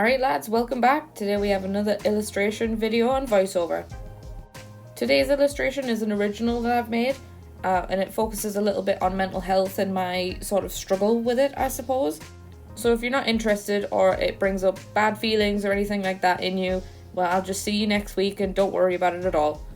Alright lads, welcome back. Today we have another illustration video on voiceover. Today's illustration is an original that I've made, and it focuses a little bit on mental health and my sort of struggle with it, I suppose. So if you're not interested or it brings up bad feelings or anything like that in you, well, I'll just see you next week and don't worry about it at all.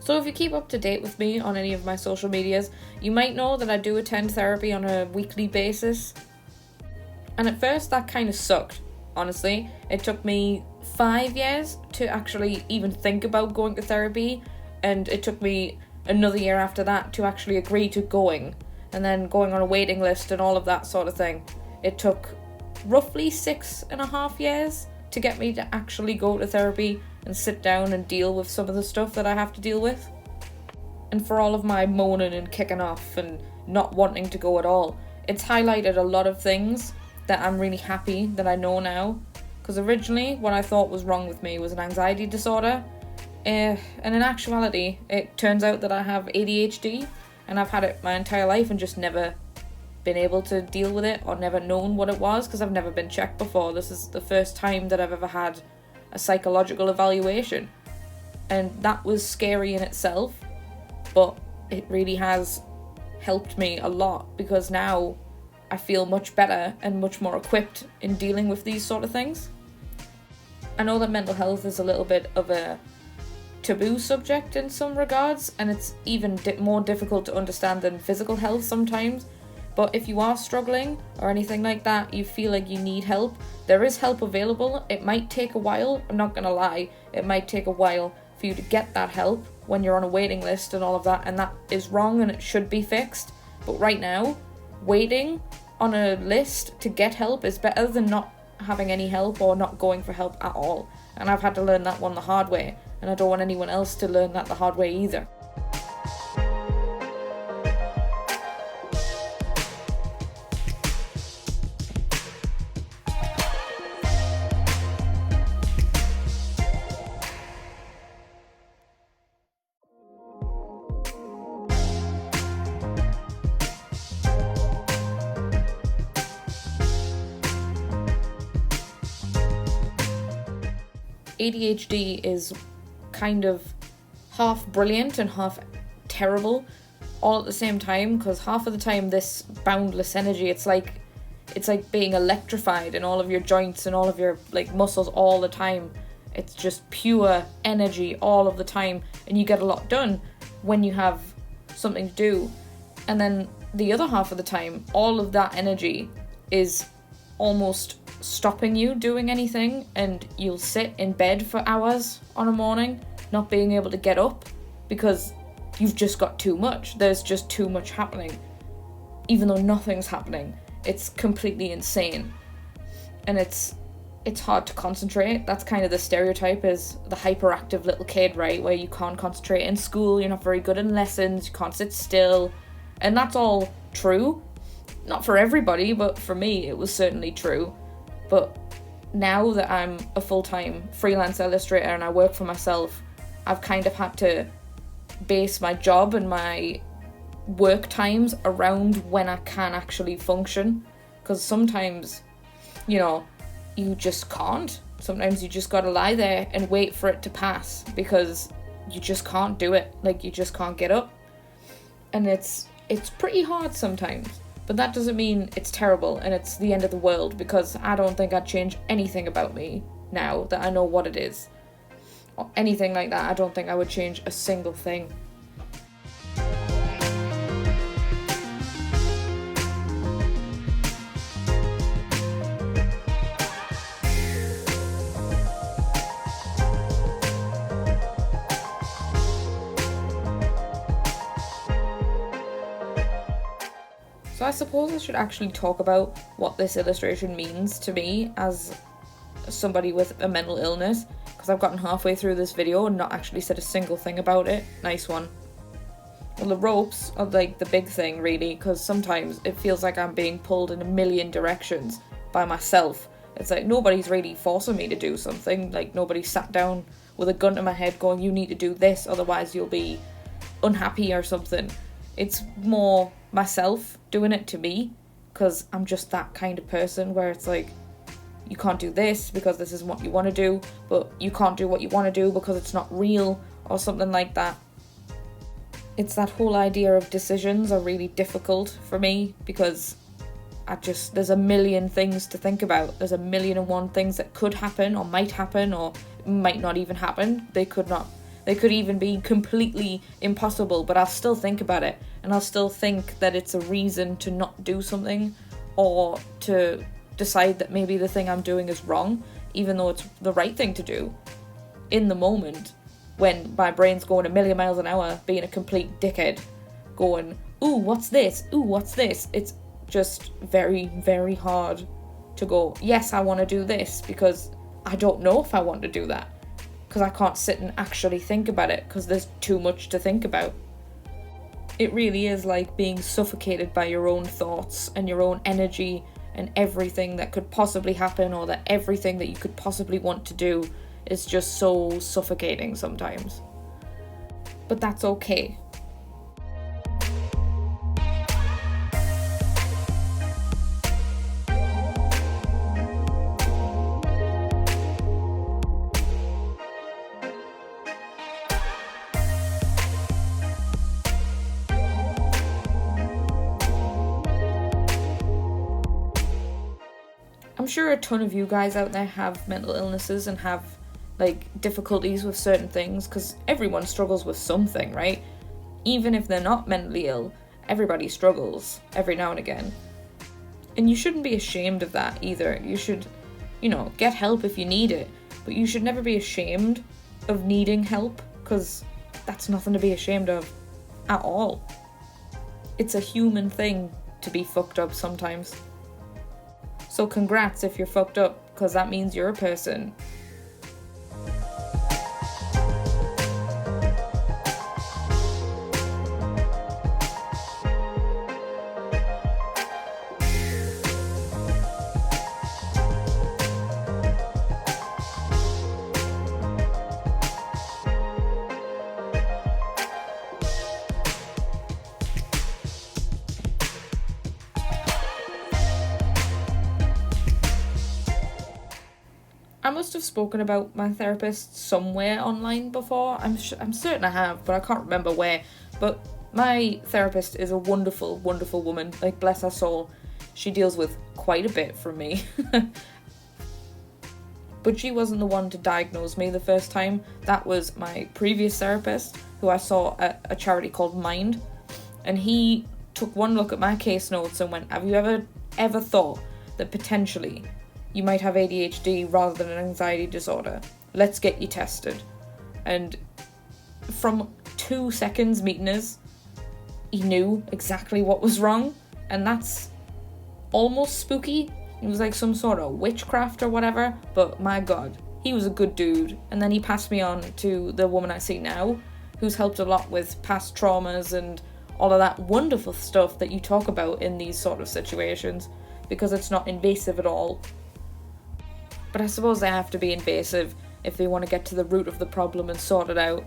So if you keep up to date with me on any of my social medias, you might know that I do attend therapy on a weekly basis. And at first that kind of sucked, honestly. It took me 5 years to actually even think about going to therapy, and it took me another year after that to actually agree to going, and then going on a waiting list and all of that sort of thing. It took roughly 6.5 years to get me to actually go to therapy and sit down and deal with some of the stuff that I have to deal with. And for all of my moaning and kicking off and not wanting to go at all, it's highlighted a lot of things that I'm really happy that I know now. Because originally what I thought was wrong with me was an anxiety disorder, and in actuality it turns out that I have ADHD, and I've had it my entire life and just never been able to deal with it or never known what it was because I've never been checked before. This is the first time that I've ever had a psychological evaluation, and that was scary in itself, but it really has helped me a lot because now I feel much better and much more equipped in dealing with these sort of things. I know that mental health is a little bit of a taboo subject in some regards, and it's even more difficult to understand than physical health sometimes. But if you are struggling or anything like that, you feel like you need help, there is help available. It might take a while, I'm not gonna lie, it might take a while for you to get that help when you're on a waiting list and all of that, and that is wrong and it should be fixed. But right now, waiting on a list to get help is better than not having any help or not going for help at all. And I've had to learn that one the hard way, and I don't want anyone else to learn that the hard way either. ADHD is kind of half brilliant and half terrible all at the same time, because half of the time this boundless energy, it's like being electrified in all of your joints and all of your muscles all the time. It's just pure energy all of the time, and you get a lot done when you have something to do. And then the other half of the time, all of that energy is almost stopping you doing anything, and you'll sit in bed for hours on a morning not being able to get up because you've just got too much. There's just too much happening, even though nothing's happening. It's completely insane, and it's hard to concentrate. That's kind of the stereotype, is the hyperactive little kid, right, where you can't concentrate in school, you're not very good in lessons, you can't sit still, and that's all true. Not for everybody, but for me it was certainly true. But now that I'm a full-time freelance illustrator and I work for myself, I've kind of had to base my job and my work times around when I can actually function. Because sometimes, you just can't. Sometimes you just gotta lie there and wait for it to pass because you just can't do it. You just can't get up. And it's pretty hard sometimes. But that doesn't mean it's terrible and it's the end of the world, because I don't think I'd change anything about me now that I know what it is. Or anything like that, I don't think I would change a single thing. So I suppose I should actually talk about what this illustration means to me as somebody with a mental illness, because I've gotten halfway through this video and not actually said a single thing about it. Nice one. Well, the ropes are the big thing, really, because sometimes it feels like I'm being pulled in a million directions by myself, It's like nobody's really forcing me to do something. Like nobody sat down with a gun to my head going, you need to do this, otherwise you'll be unhappy or something. It's more myself doing it to me, because I'm just that kind of person where it's like, you can't do this because this isn't what you want to do, but you can't do what you want to do because it's not real, or something like that. It's that whole idea of decisions are really difficult for me, because there's a million things to think about. There's a million and one things that could happen or might happen or might not even happen. They could even be completely impossible, but I'll still think about it, and I'll still think that it's a reason to not do something, or to decide that maybe the thing I'm doing is wrong, even though it's the right thing to do in the moment, when my brain's going a million miles an hour, being a complete dickhead, going, ooh, what's this? Ooh, what's this? It's just very, very hard to go, yes, I want to do this, because I don't know if I want to do that, because I can't sit and actually think about it, because there's too much to think about. It really is like being suffocated by your own thoughts and your own energy and everything that could possibly happen, or that everything that you could possibly want to do is just so suffocating sometimes. But that's okay. I'm sure a ton of you guys out there have mental illnesses and have like difficulties with certain things, because everyone struggles with something, right? Even if they're not mentally ill, everybody struggles every now and again. And you shouldn't be ashamed of that either. You should, get help if you need it, but you should never be ashamed of needing help, because that's nothing to be ashamed of at all. It's a human thing to be fucked up sometimes. So congrats if you're fucked up, because that means you're a person. I must have spoken about my therapist somewhere online before. I'm certain I have, but I can't remember where. But my therapist is a wonderful, wonderful woman. Like, bless her soul. She deals with quite a bit from me. But she wasn't the one to diagnose me the first time. That was my previous therapist, who I saw at a charity called Mind. And he took one look at my case notes and went, have you ever thought that potentially you might have ADHD rather than an anxiety disorder? Let's get you tested. And from 2 seconds meeting us, he knew exactly what was wrong, and that's almost spooky. It was like some sort of witchcraft or whatever, but my god, he was a good dude. And then he passed me on to the woman I see now, who's helped a lot with past traumas and all of that wonderful stuff that you talk about in these sort of situations, because it's not invasive at all. But I suppose they have to be invasive if they want to get to the root of the problem and sort it out.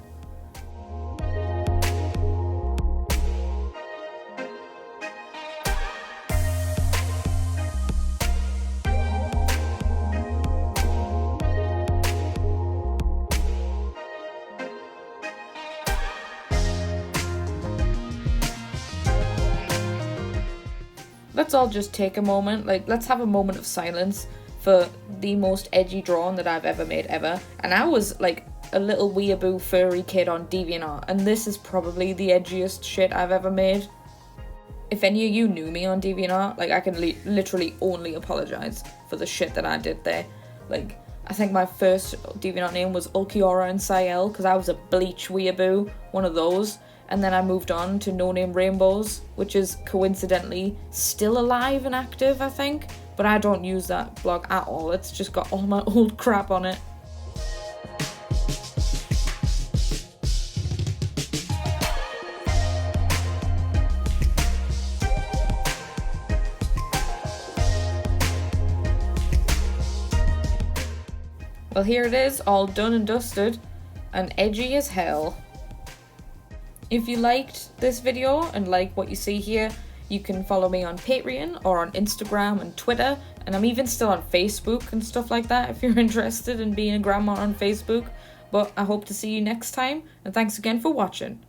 Let's all just take a moment, let's have a moment of silence for the most edgy drawing that I've ever made ever. And I was like a little weeaboo furry kid on DeviantArt, and this is probably the edgiest shit I've ever made. If any of you knew me on DeviantArt, I can literally only apologise for the shit that I did there. I think my first DeviantArt name was Ulquiorra and Sayel, because I was a bleach weeaboo, one of those. And then I moved on to No Name Rainbows, which is coincidentally still alive and active, I think. But I don't use that blog at all. It's just got all my old crap on it. Well, here it is, all done and dusted, and edgy as hell. If you liked this video and like what you see here, you can follow me on Patreon or on Instagram and Twitter, and I'm even still on Facebook and stuff like that if you're interested in being a grandma on Facebook. But I hope to see you next time, and thanks again for watching.